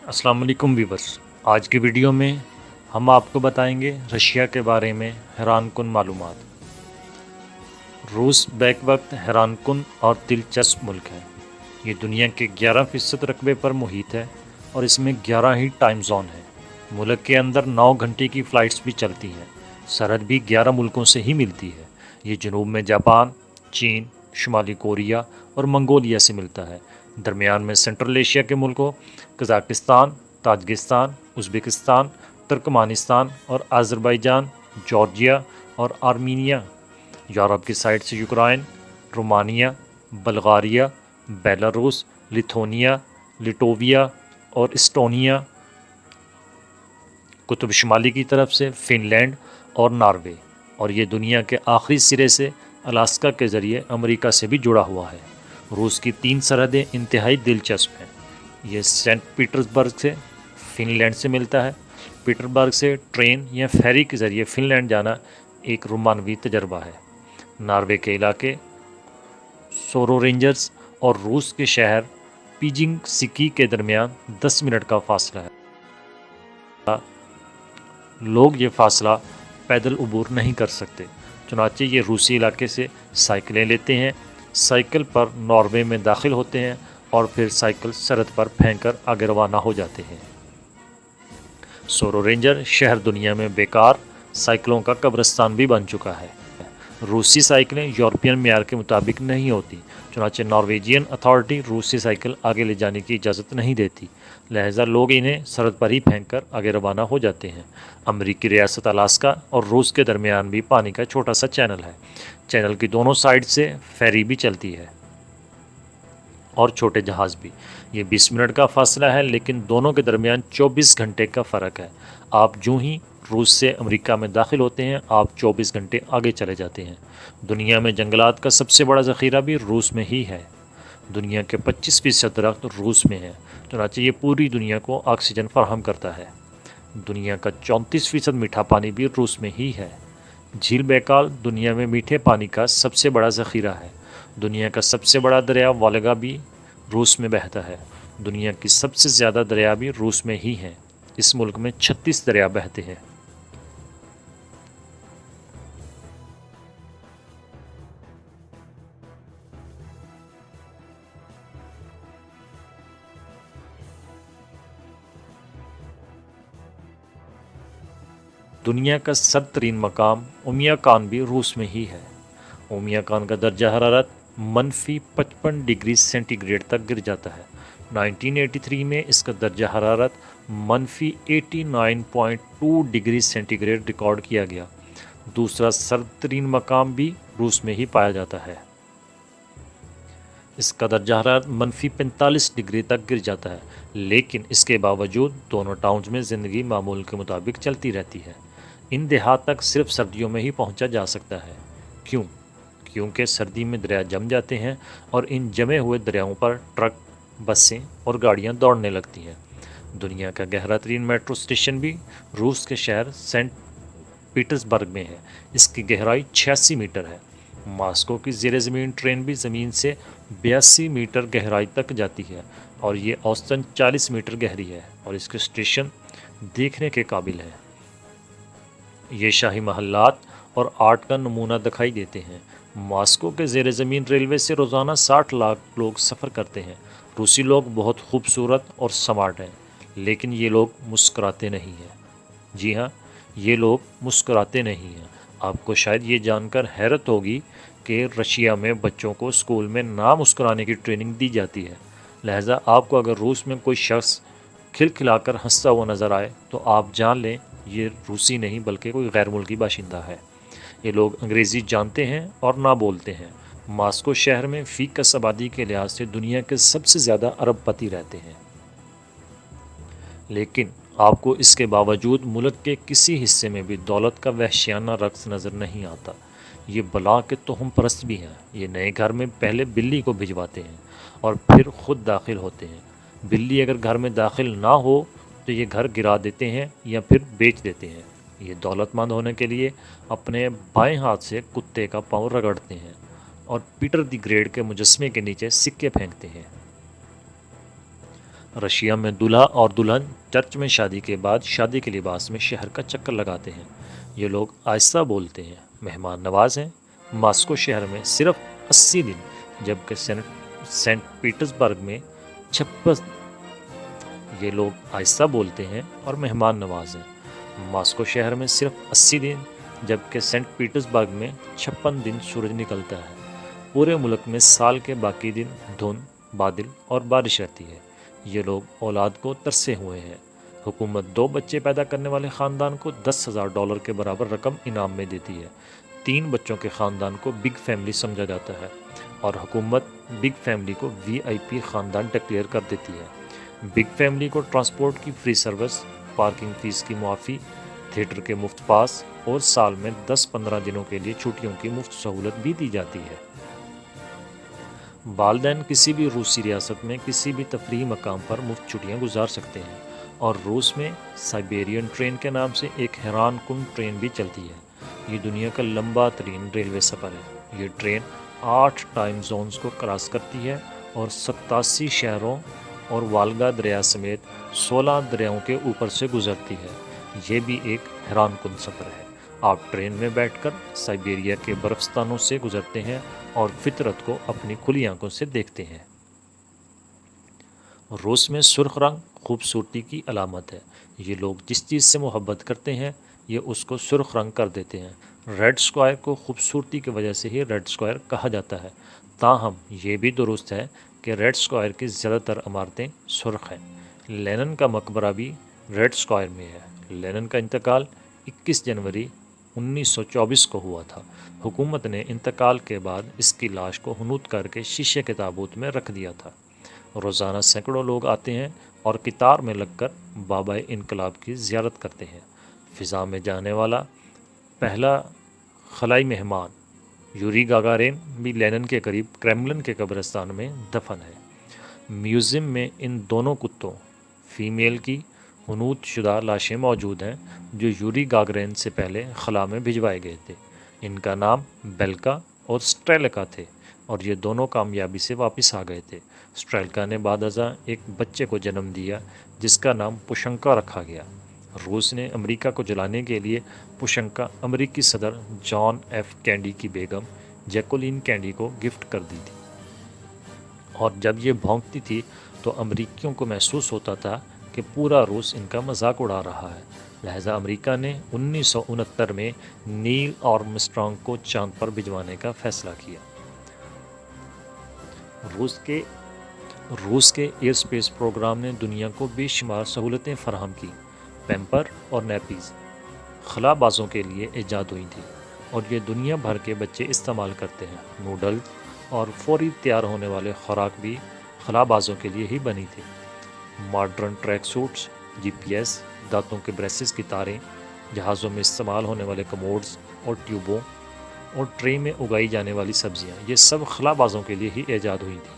अस्सलाम वालेकुम व्यूवर्स। आज की वीडियो में हम आपको बताएंगे रशिया के बारे में हैरानकुन मालूमात। रूस बैक वक्त हैरानकुन और दिलचस्प मुल्क है। ये दुनिया के 11% रकबे पर मुहित है और इसमें 11 ही टाइम जोन है। मुल्क के अंदर 9 घंटे की फ़्लाइट्स भी चलती हैं। सरहद भी 11 मुल्कों से ही मिलती है। ये जनूब में जापान, चीन, शुमाली कोरिया और मंगोलिया से मिलता है। दरमियान में सेंट्रल एशिया के मुल्कों कज़ाकिस्तान, ताजिकिस्तान, उज़्बेकिस्तान, तुर्कमानिस्तान और अज़रबैजान, जॉर्जिया और आर्मीनिया। यूरोप की साइड से Ukraine, Romania, Bulgaria, Belarus, Lithuania, लिटोविया और एस्टोनिया। कुतुब शुमाली की तरफ से फ़िनलैंड और नॉर्वे। और ये दुनिया के आखिरी सिरे से अलास्का के ज़रिए अमेरिका से भी जुड़ा हुआ है। रूस की 3 सरहदें इंतहाई दिलचस्प हैं। ये सेंट पीटर्सबर्ग से फ़िनलैंड से मिलता है। पीटर्सबर्ग से ट्रेन या फेरी के ज़रिए फ़िनलैंड जाना एक रोमानवी तजर्बा है। नॉर्वे के इलाके सोरो रेंजर्स और रूस के शहर पीजिंग सिकी के दरमियान 10 मिनट का फासला है। लोग ये फासला पैदल उबूर नहीं कर सकते, चुनांचे ये रूसी इलाके से साइकिलें लेते हैं, साइकिल पर नॉर्वे में दाखिल होते हैं और फिर साइकिल सरहद पर फेंक कर आगे रवाना हो जाते हैं। सोरो रेंजर शहर दुनिया में बेकार साइकिलों का कब्रिस्तान भी बन चुका है। रूसी साइकिलें यूरोपियन मेयार के मुताबिक नहीं होती, चुनांचे नॉर्वेजियन अथॉरिटी रूसी साइकिल आगे ले जाने की इजाज़त नहीं देती, लिहाजा लोग इन्हें सरहद पर ही फेंक कर आगे रवाना हो जाते हैं। अमरीकी रियासत अलास्का और रूस के दरमियान भी पानी का छोटा सा चैनल है। चैनल की दोनों साइड से फेरी भी चलती है और छोटे जहाज़ भी। ये 20 मिनट का फासला है, लेकिन दोनों के दरमियान 24 घंटे का फ़र्क है। आप जो ही रूस से अमेरिका में दाखिल होते हैं, आप 24 घंटे आगे चले जाते हैं। दुनिया में जंगलात का सबसे बड़ा ज़ख़ीरा भी रूस में ही है। दुनिया के 25% दरख्त रूस में है, चुनांचे ये पूरी दुनिया को ऑक्सीजन फराहम करता है। दुनिया का 34% मीठा पानी भी रूस में ही है। झील बैकाल दुनिया में मीठे पानी का सबसे बड़ा ज़ख़ीरा है। दुनिया का सबसे बड़ा दरिया वोल्गा भी रूस में बहता है। दुनिया की सबसे ज़्यादा दरिया भी रूस में ही हैं। इस मुल्क में 36 दरिया बहते हैं। दुनिया का सरतरीन मकाम उमिया खान भी रूस में ही है। उमिया खान का दर्जा हरारत -55 डिग्री सेंटीग्रेड तक गिर जाता है। 1983 में इसका दर्जा हरारत -89.2 डिग्री सेंटीग्रेड रिकॉर्ड किया गया। दूसरा सरतरीन मकाम भी रूस में ही पाया जाता है। इसका दर्जा हरारत -45 डिग्री तक गिर जाता है, लेकिन इसके बावजूद दोनों टाउन्स में ज़िंदगी मामूल के मुताबिक चलती रहती है। इन देहात तक सिर्फ सर्दियों में ही पहुंचा जा सकता है। क्यों? क्योंकि सर्दी में दरिया जम जाते हैं और इन जमे हुए दरियाओं पर ट्रक, बसें और गाड़ियां दौड़ने लगती हैं। दुनिया का गहरा तरीन मेट्रो स्टेशन भी रूस के शहर सेंट पीटर्सबर्ग में है। इसकी गहराई 86 मीटर है। मॉस्को की ज़ेर ज़मीन ट्रेन भी ज़मीन से 82 मीटर गहराई तक जाती है और ये औसतन 40 मीटर गहरी है और इसके स्टेशन देखने के काबिल हैं। ये शाही महल्लात और आर्ट का नमूना दिखाई देते हैं। मॉस्को के ज़ेर ज़मीन रेलवे से रोज़ाना 60 लाख लोग सफ़र करते हैं। रूसी लोग बहुत खूबसूरत और स्मार्ट हैं, लेकिन ये लोग मुस्कुराते नहीं हैं। जी हाँ, ये लोग मुस्कुराते नहीं हैं। आपको शायद ये जानकर हैरत होगी कि रशिया में बच्चों को स्कूल में ना मुस्कुराने की ट्रेनिंग दी जाती है। लिहाजा आपको अगर रूस में कोई शख्स खिलखिलाकर हंसता हुआ नज़र आए तो आप जान लें ये रूसी नहीं बल्कि कोई गैर मुल्की बाशिंदा है। ये लोग अंग्रेज़ी जानते हैं और ना बोलते हैं। मॉस्को शहर में फ़ीकस आबादी के लिहाज से दुनिया के सबसे ज़्यादा अरबपति रहते हैं, लेकिन आपको इसके बावजूद मुल्क के किसी हिस्से में भी दौलत का वहशियाना रक्स नज़र नहीं आता। ये बला के तोहम परस्त भी हैं। ये नए घर में पहले बिल्ली को भिजवाते हैं और फिर ख़ुद दाखिल होते हैं। बिल्ली अगर घर में दाखिल ना हो तो ये घर गिरा देते हैं या फिर बेच देते हैं। ये दौलतमंद होने के लिए अपने बाएं हाथ से कुत्ते का पाँव रगड़ते हैं और पीटर द ग्रेट के मुजस्मे के नीचे सिक्के फेंकते हैं। رشیا میں دولہا اور دلہن چرچ میں شادی کے بعد شادی کے لباس میں شہر کا چکر لگاتے ہیں۔ یہ لوگ آہستہ بولتے ہیں، مہمان نواز ہیں۔ ماسکو شہر میں صرف 80 دن، جبکہ سینٹ پیٹرزبرگ میں 56 یہ لوگ آہستہ بولتے ہیں اور مہمان نواز ہیں۔ ماسکو شہر میں صرف 80 دن، جبکہ سینٹ پیٹرزبرگ میں 56 دن سورج نکلتا ہے۔ پورے ملک میں سال کے باقی دن دھند، بادل اور بارش رہتی ہے۔ یہ لوگ اولاد کو ترسے ہوئے ہیں۔ حکومت 2 بچے پیدا کرنے والے خاندان کو $10,000 کے برابر رقم انعام میں دیتی ہے۔ 3 بچوں کے خاندان کو بگ فیملی سمجھا جاتا ہے اور حکومت بگ فیملی کو VIP خاندان ڈکلیئر کر دیتی ہے۔ بگ فیملی کو ٹرانسپورٹ کی فری سروس، پارکنگ فیس کی معافی، تھیٹر کے مفت پاس اور سال میں 10-15 دنوں کے لیے چھٹیوں کی مفت سہولت بھی دی جاتی ہے۔ والدین کسی بھی روسی ریاست میں کسی بھی تفریحی مقام پر مفت چھٹیاں گزار سکتے ہیں، اور روس میں سائبیرین ٹرین کے نام سے ایک حیران کن ٹرین بھی چلتی ہے۔ یہ دنیا کا لمبا ترین ریلوے سفر ہے۔ یہ ٹرین 8 ٹائم زونز کو کراس کرتی ہے اور 87 شہروں اور والگا دریا سمیت 16 دریاؤں کے اوپر سے گزرتی ہے۔ یہ بھی ایک حیران کن سفر ہے۔ آپ ٹرین میں بیٹھ کر سائبیریا کے برفستانوں سے گزرتے ہیں اور فطرت کو اپنی کھلی آنکھوں سے دیکھتے ہیں۔ روس میں سرخ رنگ خوبصورتی کی علامت ہے۔ یہ لوگ جس چیز سے محبت کرتے ہیں یہ اس کو سرخ رنگ کر دیتے ہیں۔ ریڈ اسکوائر کو خوبصورتی کی وجہ سے ہی ریڈ اسکوائر کہا جاتا ہے۔ تاہم یہ بھی درست ہے کہ ریڈ اسکوائر کی زیادہ تر عمارتیں سرخ ہیں۔ لینن کا مقبرہ بھی ریڈ اسکوائر میں ہے۔ لینن کا انتقال 21 جنوری 1924 کو ہوا تھا۔ حکومت نے انتقال کے بعد اس کی لاش کو حنوط کر کے شیشے کے تابوت میں رکھ دیا تھا۔ روزانہ سینکڑوں لوگ آتے ہیں اور قطار میں لگ کر بابائے انقلاب کی زیارت کرتے ہیں۔ فضا میں جانے والا پہلا خلائی مہمان یوری گاگارین بھی لینن کے قریب کریملن کے قبرستان میں دفن ہے۔ میوزیم میں ان دونوں کتوں فیمیل کی حنوط شدہ لاشیں موجود ہیں جو یوری گاگارین سے پہلے خلا میں بھجوائے گئے تھے۔ ان کا نام بیلکا اور سٹریلکا تھے اور یہ دونوں کامیابی سے واپس آ گئے تھے۔ سٹریلکا نے بعد ازاں ایک بچے کو جنم دیا جس کا نام پوشنکا رکھا گیا۔ روس نے امریکہ کو جلانے کے لیے پوشنکا امریکی صدر جان ایف کینیڈی کی بیگم جیکولین کینیڈی کو گفٹ کر دی تھی، اور جب یہ بھونکتی تھی تو امریکیوں کو محسوس ہوتا تھا کہ پورا روس ان کا مذاق اڑا رہا ہے۔ لہذا امریکہ نے 1969 میں نیل آرمسٹرانگ کو چاند پر بھجوانے کا فیصلہ کیا۔ روس کے ایئر اسپیس پروگرام نے دنیا کو بے شمار سہولتیں فراہم کی۔ پیمپر اور نیپیز خلا بازوں کے لیے ایجاد ہوئی تھی اور یہ دنیا بھر کے بچے استعمال کرتے ہیں۔ نوڈلز اور فوری تیار ہونے والے خوراک بھی خلا بازوں کے لیے ہی بنی تھی۔ ماڈرن ٹریک سوٹس، GPS، دانتوں کے بریسز کی تاریں، جہازوں میں استعمال ہونے والے کموڈز اور ٹیوبوں اور ٹرے میں اگائی جانے والی سبزیاں، یہ سب خلا بازوں کے لیے ہی ایجاد ہوئی تھیں،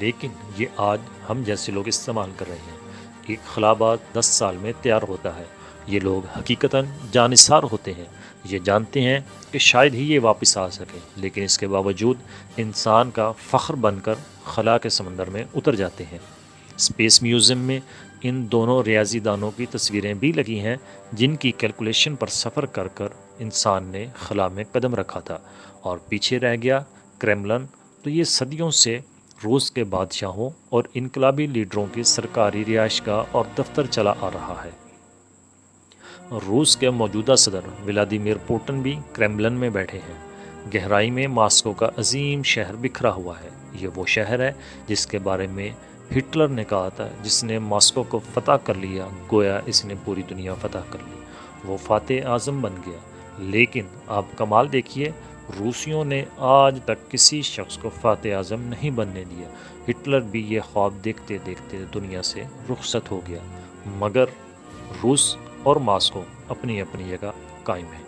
لیکن یہ آج ہم جیسے لوگ استعمال کر رہے ہیں۔ ایک خلا باز 10 سال میں تیار ہوتا ہے۔ یہ لوگ حقیقتاً جانثار ہوتے ہیں، یہ جانتے ہیں کہ شاید ہی یہ واپس آ سکے، لیکن اس کے باوجود انسان کا فخر بن کر خلا کے سمندر میں اتر جاتے ہیں۔ اسپیس میوزیم میں ان دونوں ریاضی دانوں کی تصویریں بھی لگی ہیں جن کی کیلکولیشن پر سفر کر کر انسان نے خلا میں قدم رکھا تھا اور پیچھے رہ گیا کریملن۔ تو یہ صدیوں سے روس کے بادشاہوں اور انقلابی لیڈروں کی سرکاری رہائش گاہ اور دفتر چلا آ رہا ہے۔ روس کے موجودہ صدر ولادیمیر پوٹن بھی کریملن میں بیٹھے ہیں۔ گہرائی میں ماسکو کا عظیم شہر بکھرا ہوا ہے۔ یہ وہ شہر ہے جس کے بارے میں ہٹلر نے کہا تھا، جس نے ماسکو کو فتح کر لیا گویا اس نے پوری دنیا فتح کر لی، وہ فاتح اعظم بن گیا۔ لیکن آپ کمال دیکھیے، روسیوں نے آج تک کسی شخص کو فاتح اعظم نہیں بننے دیا۔ ہٹلر بھی یہ خواب دیکھتے دیکھتے دنیا سے رخصت ہو گیا، مگر روس اور ماسکو اپنی اپنی جگہ قائم ہیں۔